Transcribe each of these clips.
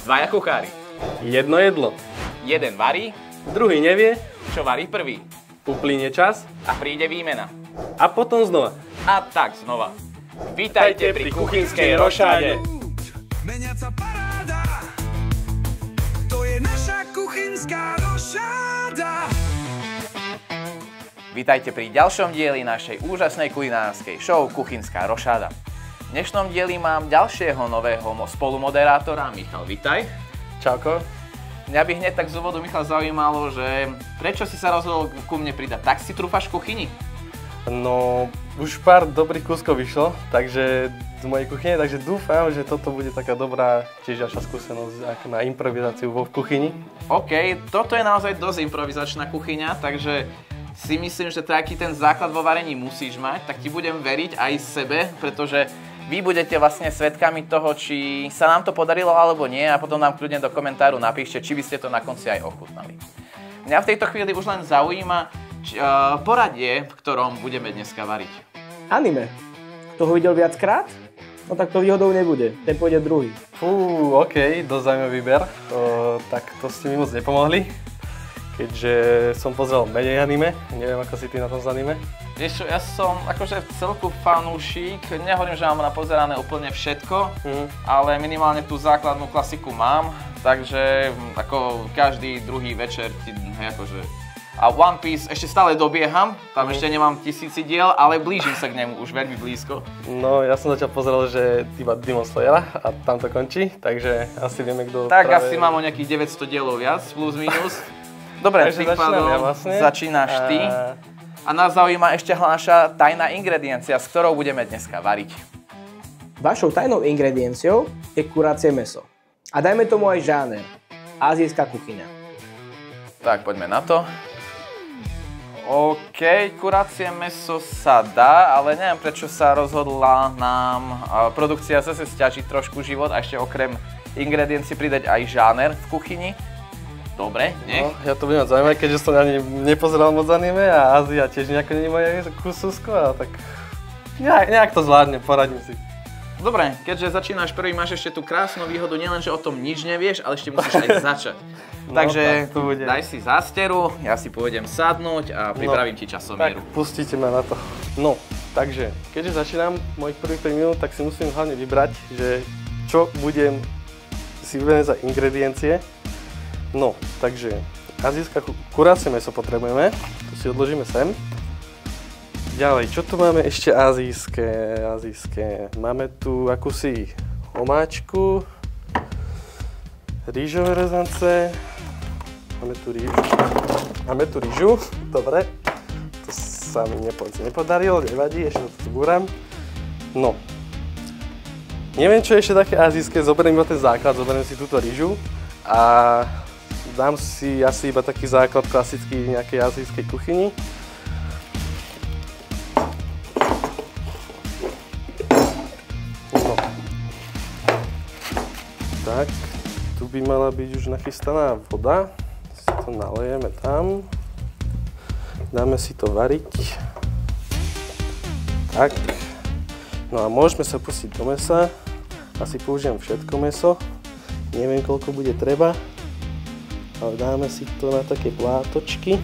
Dvaja kuchári. Jedno jedlo. Jeden varí, Druhý nevie, čo varí prvý. uplynie čas A príde výmena. a potom znova. A tak znova. Vítajte pri kuchynskej rošáde. Meniaca paráda, to je naša kuchynská rošáda. Vítajte pri ďalšom dieli našej úžasnej kulinárskej show Kuchynská rošáda. V dnešnom dieli mám ďalšieho nového spolumoderátora, Michal, vitaj. Čauko. Mňa by hneď tak z úvodu, Michal, zaujímalo, že prečo si sa rozhodol ku mne pridať? Tak si trúfaš v kuchyni? No, už pár dobrých kúskov vyšlo, takže z mojej kuchyne, takže dúfam, že toto bude taká dobrá tiež ďalšia skúsenosť ako na improvizáciu vo kuchyni. OK, toto je naozaj dosť improvizačná kuchyňa, takže si myslím, že taký ten základ vo varení musíš mať, tak ti budem veriť aj sebe, pretože vy budete vlastne svedkami toho, či sa nám to podarilo alebo nie a potom nám kľudne do komentáru napíšte, či by ste to na konci aj ochutnali. Mňa v tejto chvíli už len zaujíma poradie, v ktorom budeme dneska variť. Anime. Kto ho videl viackrát? No tak to výhodou nebude. Ten pôjde druhý. OK, dosť zaujímavý výber. Tak to ste mi moc nepomohli, keďže som pozrel menej anime. Neviem, ako si ty na tom z anime. Vieš čo, ja som akože v celku fanúšik, nehovorím, že mám napozerané úplne všetko, ale minimálne tú základnú klasiku mám, takže ako každý druhý večer akože... A One Piece ešte stále dobieham, tam ešte nemám 1000 diel, ale blížim sa k nemu už veľmi blízko. No, ja som začal pozerať, že iba Demon Slayera a tam to končí, takže asi vieme, kto Tak práve... asi mám o nejakých 900 dielov viac, plus minus. Dobre, Takže začínam ja vlastne. Začínaš ty. A nás zaujíma ešte naša tajná ingrediencia, s ktorou budeme dneska variť. Vašou tajnou ingredienciou je kurácie mäso. A dajme tomu aj žáner. Ázijská kuchyňa. Tak, poďme na to. OK, kurácie mäso sa dá, ale neviem, prečo sa rozhodla nám produkcia zase sťažiť trošku život a ešte okrem ingrediencií pridať aj žáner v kuchyni. Dobre, nech. No, ja to budem mať zaujímavé, keďže som ani nepozeral moc anime a Ázia tiež nejako nie je moje kúsusko, ale tak nejak to zvládne, poradím si. Dobre, keďže začínaš prvý, máš ešte tú krásnu výhodu, nielen, že o tom nič nevieš, ale ešte musíš aj začať. No, Takže tak daj si zásteru, ja si pôjdem sadnúť a pripravím ti časomieru. Tak pustíte ma na to. No, takže, keďže začínam mojich prvých 5 minút, tak si musím hlavne vybrať, že čo budem si vyberať za ingrediencie. No, takže azijská kurácie mäso potrebujeme, to si odložíme sem. Ďalej, čo tu máme ešte azijské? Máme tu akúsi omáčku, rýžové rezance, máme tu rýžu, dobre, to sa mi nepodarilo, nevadí, ešte to tu búram. No, neviem, čo je ešte také azijské, zoberiem iba ten základ, zoberiem si túto rýžu a dám si asi iba taký základ klasický nejakej azijskej kuchyni. No. Tak, tu by mala byť už nachystaná voda. Si to nalejeme tam. Dáme si to variť. Tak. No a môžeme sa pustiť do mäsa. Asi použijem všetko mäso. Neviem, koľko bude treba. Ale dáme si to na také plátočky.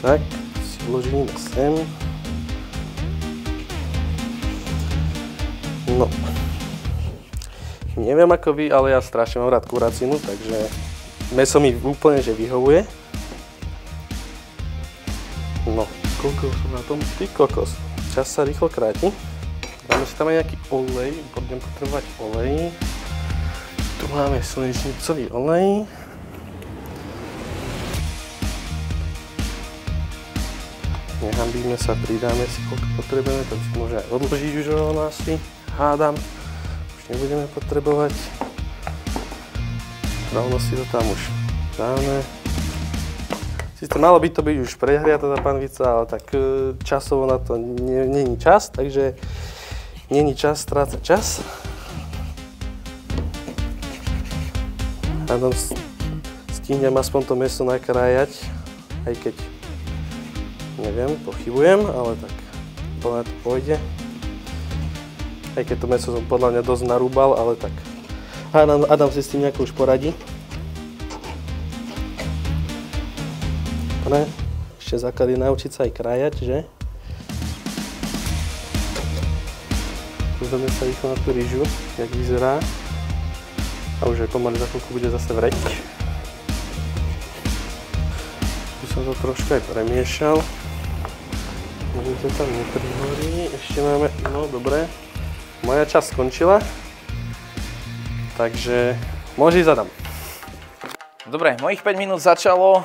Tak, si vložíme sem. No. Neviem ako vy, ale ja strašne mám rád kuracinu, takže mäso mi úplne že vyhovuje. No, koľko som na tom? Ty kokos. Čas sa rýchlo kráti. Dáme si tam aj nejaký olej, budem potrebovať olej. Tu máme slnečnicový olej. Nehambíme sa, pridáme si koľko potrebujeme, to si môže aj odložiť už rovno asi, hádam. Už nebudeme potrebovať. Rovno si to tam už dáme. Sice malo by to byť už prehriatá tá panvica, ale tak časovo na to není čas, takže není čas strácať čas. A tam stihnem aspoň to mäso nakrájať, aj keď neviem, pochybujem, ale tak podľa to pôjde. Aj keď to mäso som podľa mňa dosť narúbal, ale tak. Adam si s tým nejako už poradí. Dobre, ešte základ je naučiť sa aj krájať, že? Pozrieme sa rýchlo na tú rýžu, jak vyzerá. A už aj pomaly za chvíľku bude zase vreť. Tu som to trošku aj premiešal. Možno to tam neprihorí, ešte máme, no dobre. Moja časť skončila. Takže môže ísť Adam. Dobre, mojich 5 minút začalo.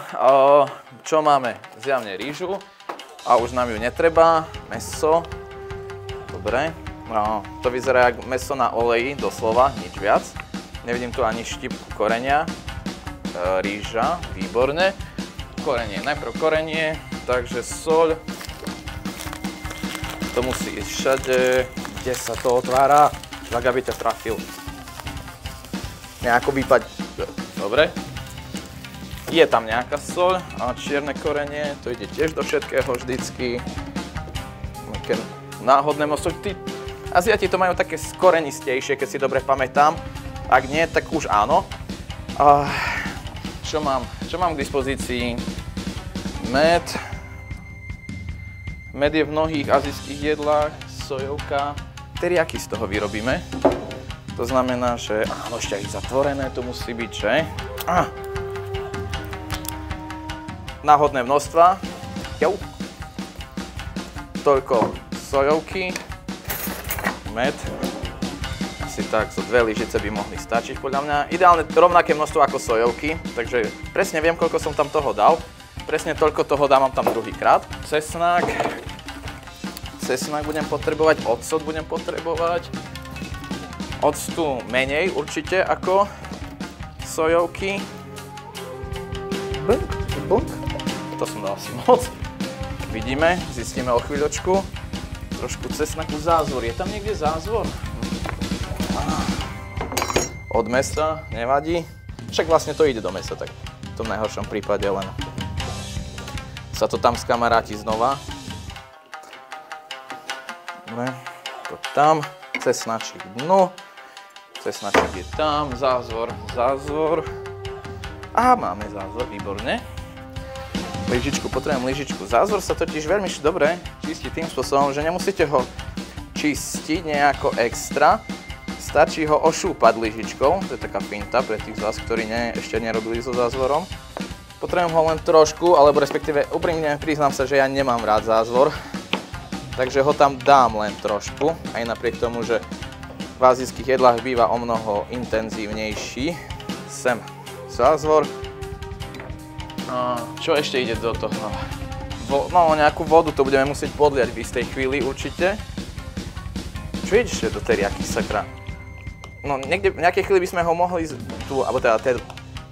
Čo máme? Zjavne rýžu. A už nám ju netreba. Mäso. Dobre. No, to vyzerá jak mäso na oleji, doslova, nič viac. Nevidím tu ani štipku korenia. Rýža, výborne. Korenie, najprv korenie, takže soľ. To musí ísť všade, kde sa to otvára, tak aby ťa trafil. Nejako vypať. Dobre. Je tam nejaká soľ a čierne korenie, to ide tiež do všetkého vždycky. Také náhodné moso. Aziati to majú také skorenistejšie, keď si dobre pamätám. Ak nie, tak už áno. Čo mám k dispozícii? Med. Med je v mnohých azijských jedlách, sojovka. Teriyaki z toho vyrobíme. To znamená, že áno, ešte aj zatvorené to musí byť, že? Náhodné množstva. Toľko sojovky. Med. Asi tak, zo 2 lyžice by mohli stačiť podľa mňa. Ideálne rovnaké množstvo ako sojovky, takže presne viem, koľko som tam toho dal. Presne toľko toho dávam tam druhýkrát. Cesnak. Cesnak budem potrebovať, ocot budem potrebovať. Octu menej určite ako sojovky. Blk. To som dal asi moc. Vidíme, zistíme o chvíľočku. Trošku cesnaku, zázvor. Je tam niekde zázvor? Od mesa, nevadí. Však vlastne to ide do mesa, tak v tom najhoršom prípade len sa to tam skamaráti znova. Dobre, to tam. Cesnačík dnu. Cesnačík je tam. Zázvor. A máme zázvor, výborne. Potrebujem lyžičku. Zázvor sa totiž veľmi dobre čistí tým spôsobom, že nemusíte ho čistiť nejako extra. Stačí ho ošúpať lyžičkou. To je taká finta pre tých z vás, ktorí ešte nerobili so zázvorom. Potrebujem ho len trošku, alebo respektíve úprimne priznám sa, že ja nemám rád zázvor. Takže ho tam dám len trošku, aj napriek tomu, že v azijských jedlách býva o mnoho intenzívnejší. Sem zázvor. Čo ešte ide do toho? No, nejakú vodu to budeme musieť podliať v istej chvíli určite. Čo ide ešte do teriyaki, sakra? No, niekde v nejakej chvíli by sme ho mohli,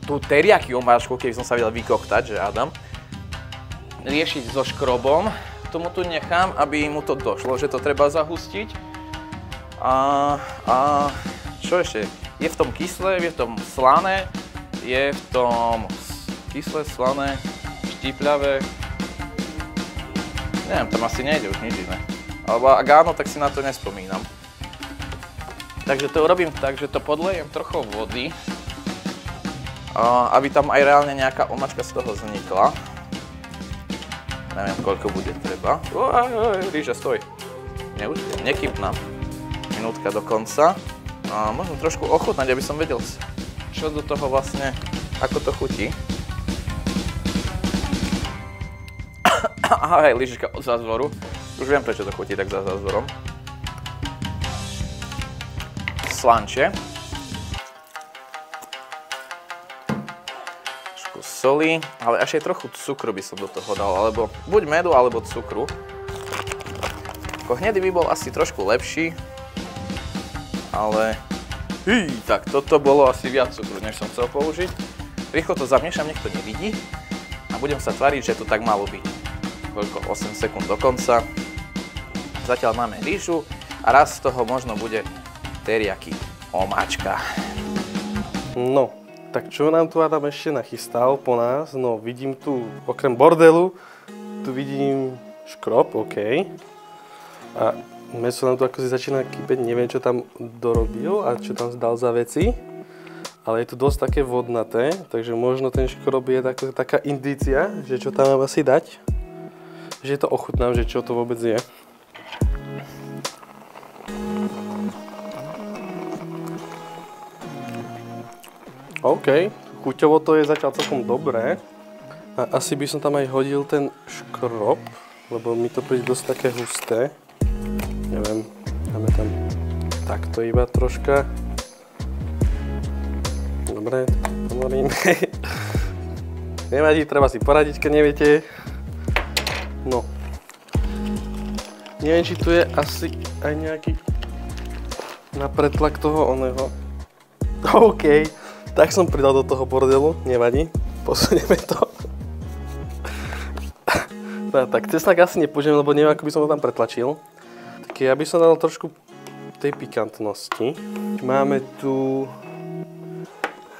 tú teriyaki omáčku, keby som sa vedel vykoktať, že Adam, riešiť so škrobom. Tomu tu nechám, aby mu to došlo, že to treba zahustiť. A čo ešte? Je v tom kyslé, je v tom slané, je v tom kyslé, slané, štípľavé. Neviem, tam asi nejde už nič iné. Alebo ak áno, tak si na to nespomínam. Takže to urobím tak, že to podlejem trochu vody, aby tam aj reálne nejaká omáčka z toho vznikla. Neviem, koľko bude treba. Rýža, stoj. Nekypná. Minútka do konca. Možno trošku ochutnať, aby som vedel, čo do toho vlastne, ako to chutí. Aha, hej, lyžička od zázvoru. Už viem, prečo to chutí tak za zázvorom. Slanče. Trošku soli, ale až aj trochu cukru by som do toho dal, alebo buď medu, alebo cukru. Hnedý by bol asi trošku lepší, ale tak toto bolo asi viac cukru, než som chcel použiť. Rýchlo to zamiešam, nech to nevidí a budem sa tváriť, že to tak malo byť. Koľko? 8 sekúnd do konca. Zatiaľ máme rýžu a raz z toho možno bude teriyaki omáčka. No, tak čo nám tu Adam ešte nachystal po nás? No, vidím tu, okrem bordelu, tu vidím škrob, OK. A Mäso nám tu ako si začína kypeť, neviem čo tam dorobil a čo tam zdal za veci. Ale je to dosť také vodnaté, takže možno ten škrob je taká indícia, že čo tam mám asi dať. Že to ochutnám, že čo to vôbec je. OK, chuťovo to je zatiaľ celkom dobré. A asi by som tam aj hodil ten škrob, lebo mi to príde dosť také husté. Neviem, dáme tam takto iba troška. Dobre, pomorím. Nevadí, treba si poradiť, keď neviete. No. Neviem, či tu je asi aj nejaký na pretlak toho oného. OK. Tak som pridal do toho bordelu, nevadí, posunieme to. Tak cesnak asi nepoužijem, lebo neviem, ako by som to tam pretlačil. Tak ja by som dal trošku tej pikantnosti. Máme tu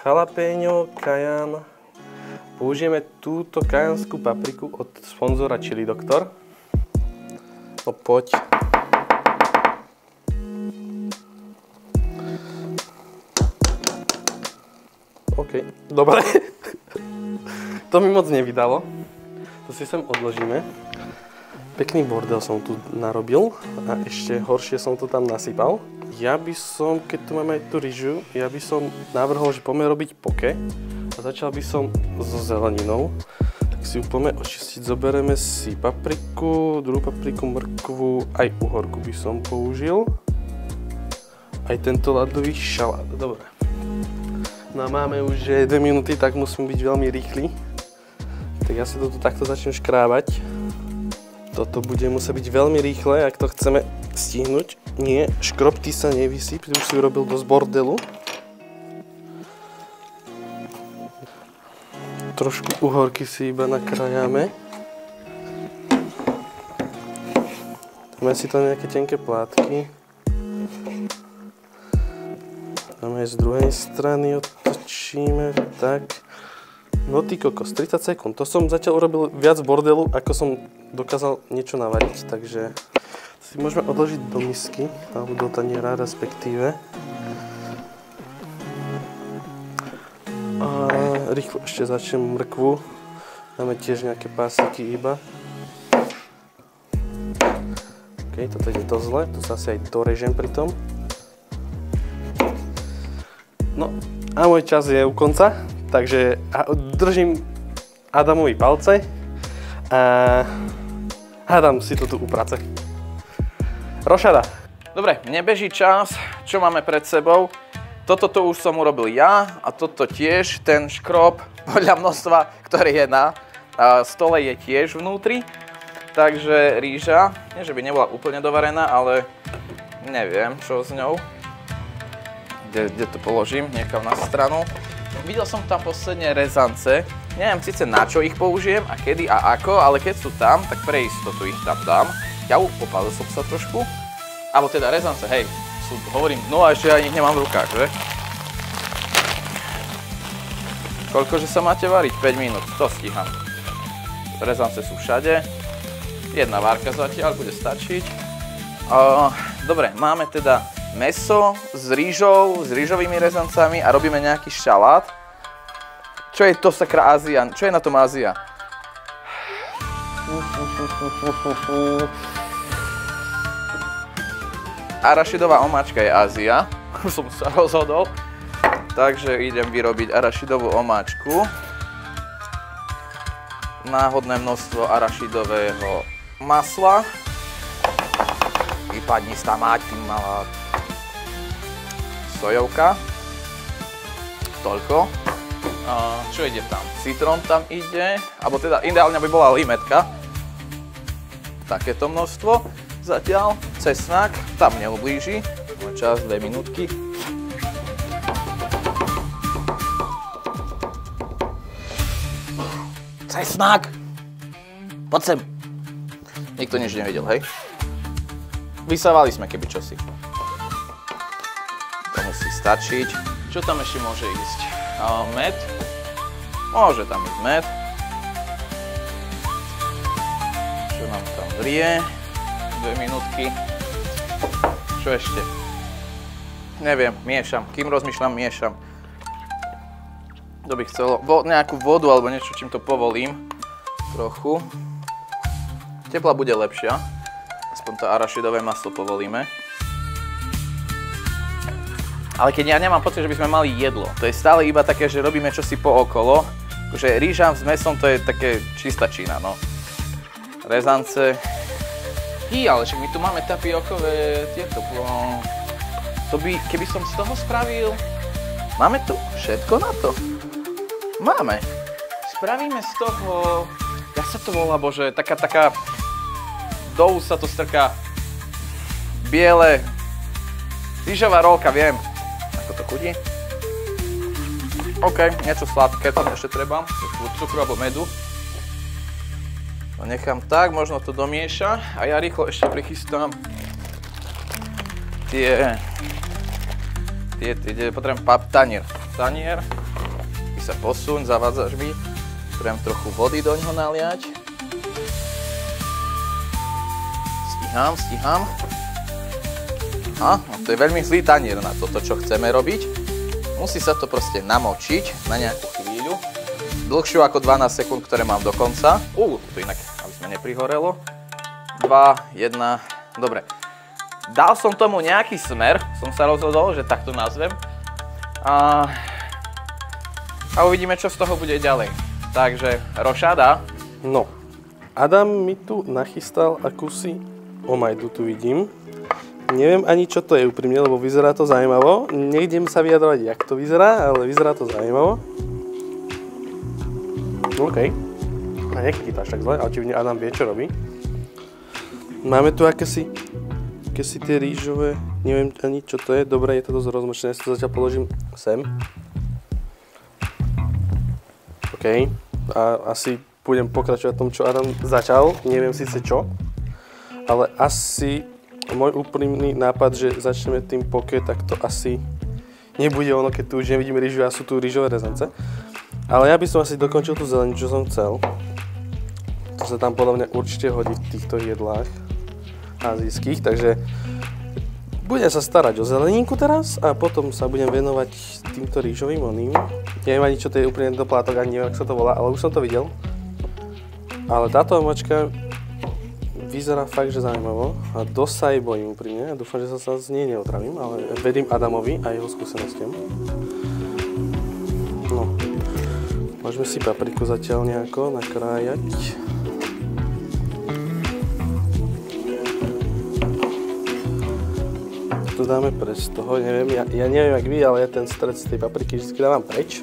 jalapeno, kajan. Použijeme túto kajanskú papriku od sponzora Chili Doctor. No poď. OK, dobre. To mi moc nevydalo. To si sem odložíme. Pekný bordel som tu narobil a ešte horšie som to tam nasypal. Ja by som, keď tu máme aj tú ryžu, ja by som navrhol, že poďme robiť poke. A začal by som so zeleninou. Tak si ju poďme očistiť. Zoberieme si papriku, druhú papriku, mrkvu, aj uhorku by som použil. Aj tento ľadový šalát. Dobre. No a máme už 2 minúty, tak musím byť veľmi rýchly. Tak ja si to tu takto začnem škrábať. Toto bude musieť byť veľmi rýchle, ak to chceme stihnúť. Nie, škrob ty sa nevysýp, ty už si urobil dosť bordelu. Trošku uhorky si iba nakrájame. Dáme si tam nejaké tenké plátky. Dáme aj z druhej strany, otočíme, tak. No ty kokos, 30 sekúnd. To som zatiaľ urobil viac bordelu, ako som dokázal niečo navariť, takže si môžeme odložiť do misky, alebo do taniera respektíve. A rýchlo ešte začnem mrkvu. Dáme tiež nejaké pásiky iba. OK, toto ide dosť zle, tu sa asi aj dorežem pri tom. No a môj čas je u konca, takže držím Adamovi palce a Adam si to tu uprace. Rošada. Dobre, nebeží čas, čo máme pred sebou. Toto tu už som urobil ja a toto tiež, ten škrob podľa množstva, ktorý je na stole, je tiež vnútri. Takže rýža, nie že by nebola úplne dovarená, ale neviem čo s ňou. Kde to položím, niekam na stranu. Videl som tam posledne rezance. Neviem síce na čo ich použijem a kedy a ako, ale keď sú tam, tak pre istotu ich tam dám. Popálil som sa trošku. Alebo teda rezance, hej, hovorím dnu a ešte ani ich nemám v rukách, že? Koľkože sa máte variť? 5 minút, to stíham. Rezance sú všade. Jedna várka zatiaľ bude stačiť. Dobre, máme teda mäso s rýžou, s rýžovými rezancami a robíme nejaký šalát. Čo je to sakra Ázia? Čo je na tom Ázia? Arašidová omáčka je Ázia. Už som sa rozhodol. Takže idem vyrobiť arašidovú omáčku. Náhodné množstvo arašidového masla. Vypadni sa mať, malá sojovka. Toľko. Čo ide tam? Citrón tam ide, alebo teda ideálne by bola limetka. Takéto množstvo. Zatiaľ cesnak tam neublíži. Čas 2 minútky. Cesnak! Poď sem. Nikto nič nevedel, hej? Vysávali sme keby čosi. To musí stačiť. Čo tam ešte môže ísť? Med. Môže tam ísť med. Čo nám tam vrie? 2 minútky. Čo ešte? Neviem, miešam. Kým rozmýšľam, miešam. To by chcelo nejakú vodu alebo niečo, čím to povolím. Trochu. Teplá bude lepšia. Aspoň to arašidové maslo povolíme. Ale keď ja nemám pocit, že by sme mali jedlo. To je stále iba také, že robíme čosi pookolo. Akože rýža s mesom to je také čistá čína, no. Rezance. Ale však my tu máme tapiokové tieto. To by, keby som z toho spravil... Máme tu všetko na to. Máme. Spravíme z toho... Jak sa to volá, bože? Taká... Do úst sa to strká. Biele. Rýžová rolka, viem. Ako to chudí. OK, niečo sladké tam ešte treba. Cukru alebo medu. To nechám tak, možno to domieša. A ja rýchlo ešte prichystám potrebujem tanier. Tanier. Ty sa posuň, zavádzaš mi. Potrebujem trochu vody do ňoho naliať. Stíham. No to je veľmi zlý tanier na toto, čo chceme robiť. Musí sa to proste namočiť na nejakú chvíľu. Dlhšiu ako 12 sekúnd, ktoré mám do konca. To inak, aby sme neprihorelo. 2, 1, dobre. Dal som tomu nejaký smer, som sa rozhodol, že takto nazvem. A uvidíme, čo z toho bude ďalej. Takže, rošada. No, Adam mi tu nachystal akúsi omajdu, tu vidím. Neviem ani, čo to je úprimne, lebo vyzerá to zaujímavo. Nejdem sa vyjadrovať, jak to vyzerá, ale vyzerá to zaujímavo. OK. A nekrytí to až tak zle, ale očividne Adam vie, čo robí. Máme tu akési tie rýžové, neviem ani čo to je, dobre, je to dosť rozmočené, ja si to zatiaľ položím sem. OK, a asi budem pokračovať v tom, čo Adam začal, neviem síce čo, ale asi môj úprimný nápad, že začneme tým poke, tak to asi nebude ono, keď tu už nevidím rýžu a sú tu rýžové rezance. Ale ja by som asi dokončil tú zeleninu, čo som chcel. To sa tam podľa mňa určite hodí v týchto jedlách azijských, takže budem sa starať o zeleninku teraz a potom sa budem venovať týmto rýžovým oným. Neviem ani, čo to je úplne doplátok, ani neviem, ako sa to volá, ale už som to videl. Ale táto omačka vyzerá fakt, že zaujímavo a dosť sa jej bojím úprimne. Dúfam, že sa z nej neotravím, ale verím Adamovi a jeho skúsenostiam. No, môžeme si papriku zatiaľ nejako nakrájať. To dáme preč z toho, neviem, ja neviem jak vy, ale ja ten stred z tej papriky vždy dávam preč.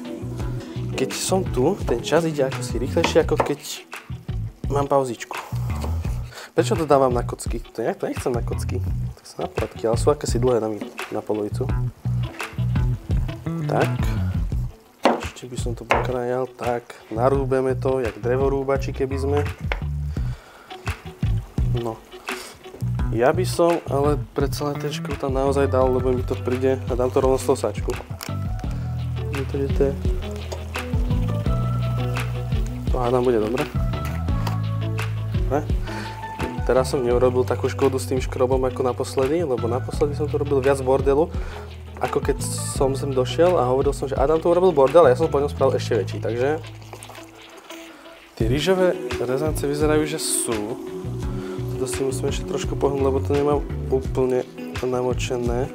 Keď som tu, ten čas ide ako si rýchlejšie, ako keď mám pauzičku. Prečo to dávam na kocky? To nechcem na kocky, to sú na platky, ale sú akési dlhé na polovicu. Tak. Ešte by som to pokrájal, tak. Narúbeme to, jak drevorúbači keby sme. No. Ja by som, ale predsa len ten škru tam naozaj dal, lebo mi to príde a dám to rovno z toho sáčku. To hádam bude dobre. Dobre. Teraz som neurobil takú škodu s tým škrobom ako naposledy, lebo naposledy som to robil viac bordelu, ako keď som sem došiel a hovoril som, že Adam to urobil bordel a ja som po ňom spravil ešte väčší, takže tie rýžové rezance vyzerajú, že sú. To si musím ešte trošku pohnúť, lebo to nemám úplne namočené.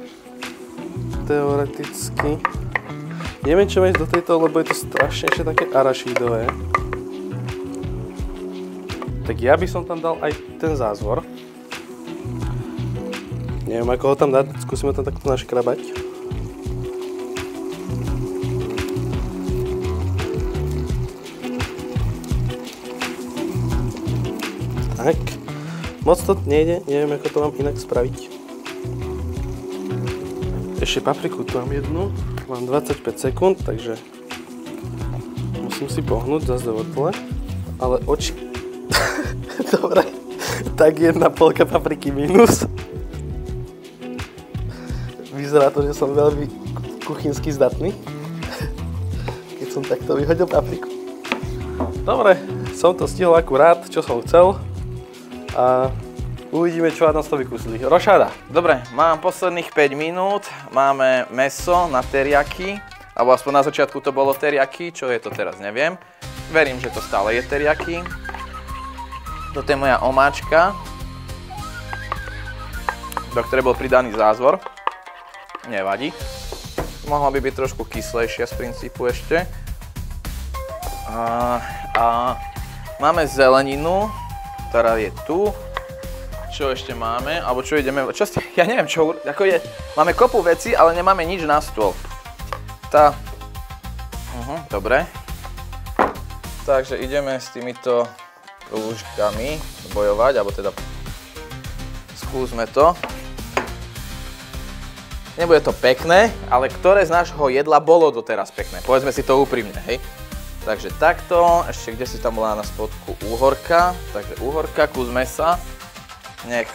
Teoreticky. Neviem, čo máš do tejto, lebo je to strašne ešte také arašídové. Tak ja by som tam dal aj ten zázvor. Neviem, ako ho tam dať, skúsime tam takto naškrabať. Tak. Moc to nejde, neviem, ako to mám inak spraviť. Ešte papriku tu mám jednu, mám 25 sekúnd, takže musím si pohnúť zase do vrtule, ale oči... Dobre, tak jedna polka papriky minus. Vyzerá to, že som veľmi kuchynsky zdatný, keď som takto vyhodil papriku. Dobre, som to stihol akurát, čo som chcel. A Uvidíme, čo nás to vykusili. Rošada. Dobre, mám posledných 5 minút, máme mäso na teriaki, alebo aspoň na začiatku to bolo teriaki, čo je to teraz, neviem. Verím, že to stále je teriaki. Toto je moja omáčka, do ktorej bol pridaný zázvor. Nevadí. Mohla by byť trošku kyslejšia z princípu ešte. A máme zeleninu, ktorá je tu. Čo ešte máme? Alebo čo ideme... Ja neviem, čo... Ako je... Máme kopu veci, ale nemáme nič na stôl. Dobre. Takže ideme s týmito lúžkami bojovať, alebo teda skúsme to. Nebude to pekné, ale ktoré z nášho jedla bolo doteraz pekné? Povedzme si to úprimne, hej? Takže takto, ešte kde si tam bola na spodku úhorka. Takže úhorka, kus mäsa. Nech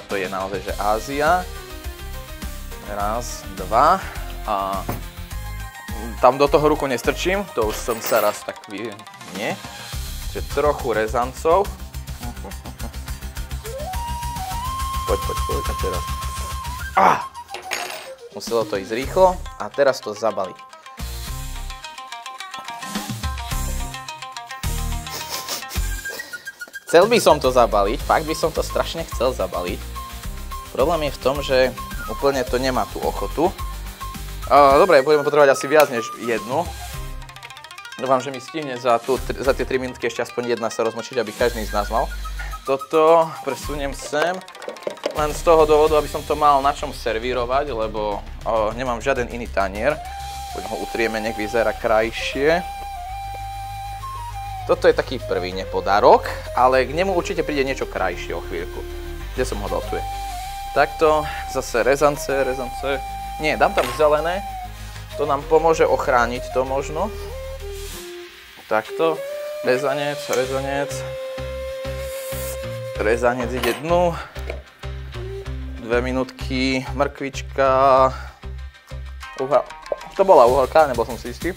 to je naozaj, že Ázia. Raz, dva. A tam do toho ruku nestrčím, to už som sa raz tak nie. Čiže trochu rezancov. Poď a teraz. Muselo to ísť rýchlo a teraz to zabaliť. Chcel by som to zabaliť, fakt by som to strašne chcel zabaliť. Problém je v tom, že úplne to nemá tú ochotu. Dobre, budeme potrebovať asi viac než jednu. Dúfam, že mi stihne za tie 3 minútky ešte aspoň jedna sa rozmočiť, aby každý z nás mal. Toto presuniem sem, len z toho dôvodu, aby som to mal na čom servírovať, lebo nemám žiaden iný tanier. Poď ho utrieme, nech vyzerá krajšie. Toto je taký prvý nepodárok, ale k nemu určite príde niečo krajšie o chvíľku. Kde som ho dal? Tu je. Takto, zase rezance. Nie, dám tam zelené. To nám pomôže ochrániť to možno. Takto, rezanec. Rezanec ide dnu. 2 minútky, mrkvička. To bola uhorka, nebol som si istý.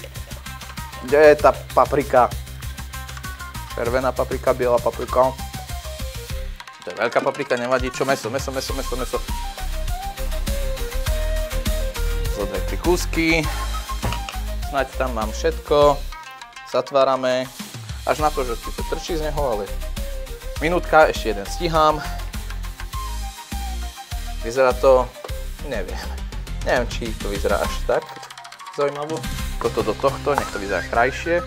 Kde je tá paprika? Červená paprika, biela paprika. To je veľká paprika, nevadí. Čo? Mäso. Zo 2-3 kúsky. Snáď tam mám všetko. Zatvárame. Až na to, že si to trčí z neho, ale... Minútka, ešte jeden stíham. Vyzerá to... Neviem. Neviem, či to vyzerá až tak zaujímavo. Toto do tohto, nech to vyzerá krajšie.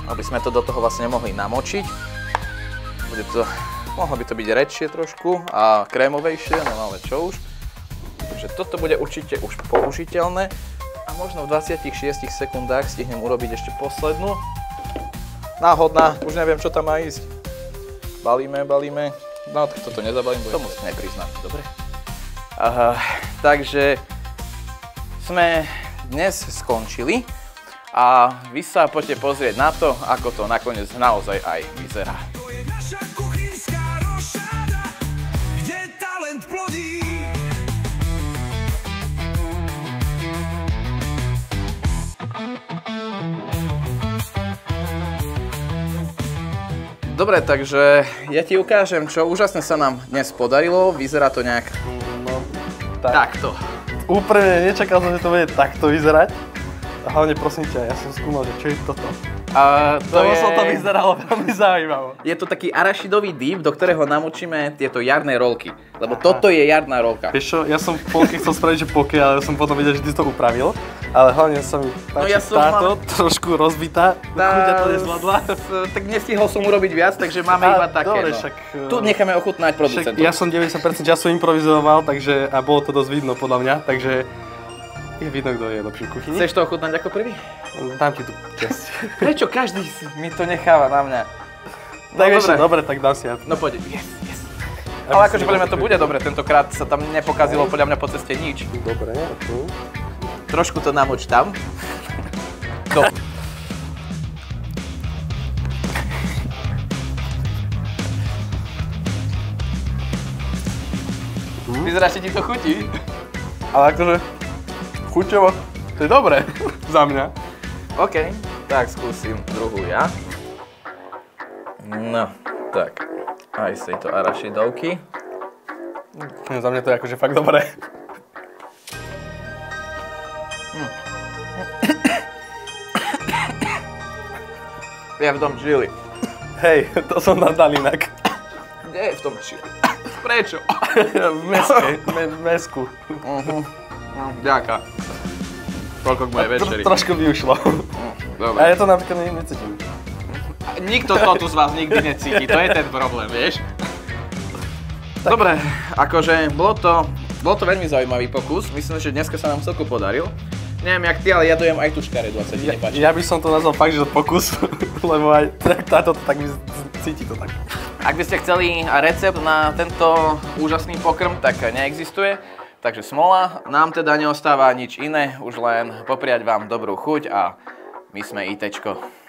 Aby sme to do toho vlastne mohli namočiť. Mohlo by to byť redšie trošku a krémovejšie, no ale čo už. Takže toto bude určite už použiteľné a možno v 26 sekundách stihnem urobiť ešte poslednú. Náhodná, už neviem, čo tam má ísť. Balíme. No tak toto nezabalím, to musím nepriznať, dobre? Takže sme dnes skončili. A vy sa poďte pozrieť na to, ako to nakoniec naozaj aj vyzerá. To je naša kuchynská rošada, kde talent plodí. Dobre, takže ja ti ukážem, čo úžasne sa nám dnes podarilo. Vyzerá to nejak takto. Úprimne nečakal som, že to bude takto vyzerať. A hlavne prosím ťa, ja som skúmal, že čo je toto. To vyzeralo veľmi zaujímavé. Je to taký arašidový dip, do ktorého namočíme tieto jarné rolky. Lebo toto je jarná rolka. Vieš čo, ja som v polke chcel spraviť, že poke, ale som potom videl, že ty si to upravil. Ale hlavne sa mi páči táto, trošku rozbitá, chuťa to nezvládla. Tak nestihol som urobiť viac, takže máme iba také. Dobre, no. však... Tu necháme ochutnať producentov. Ja som 90% času improvizoval, takže a bolo to dosť vidno podľa mňa, takže je vidno, kto je lepší v kuchyni. Chceš to ochutnať ako prvý? Dám ti tu čest. Prečo každý mi to necháva na mňa? Tak ešte, dobre, tak dám si ja. No poď, yes. Ale akože podľa mňa to bude dobre, tentokrát sa tam nepokazilo podľa mňa po ceste nič. Dobre, tu. Trošku to namoč tam. No. Vyzerá, že ti to chutí. Ale akože, chuťovo, to je dobré za mňa. OK, tak skúsim druhú ja. No, tak. Aj z tejto arašidovky. Za mňa to je akože fakt dobré. Je v tom čili. Hej, to som nadal inak. Kde je v tom čili? Prečo? V meske, mesku. Ďaká. Toľko k mojej večeri. Trošku by ušlo. Dobre. A ja to napríklad necítim. Nikto to tu z vás nikdy necíti, to je ten problém, vieš? Dobre, akože bolo to veľmi zaujímavý pokus. Myslím, že dneska sa nám celku podaril. Neviem jak ty, ale ja dojem aj tú škaredu, a sa ti nepáči. Ja by som to nazval fakt, že pokus, lebo aj táto tak cíti to tak. Ak by ste chceli recept na tento úžasný pokrm, tak neexistuje. Takže smola, nám teda neostáva nič iné, už len popriať vám dobrú chuť a my sme ITčko.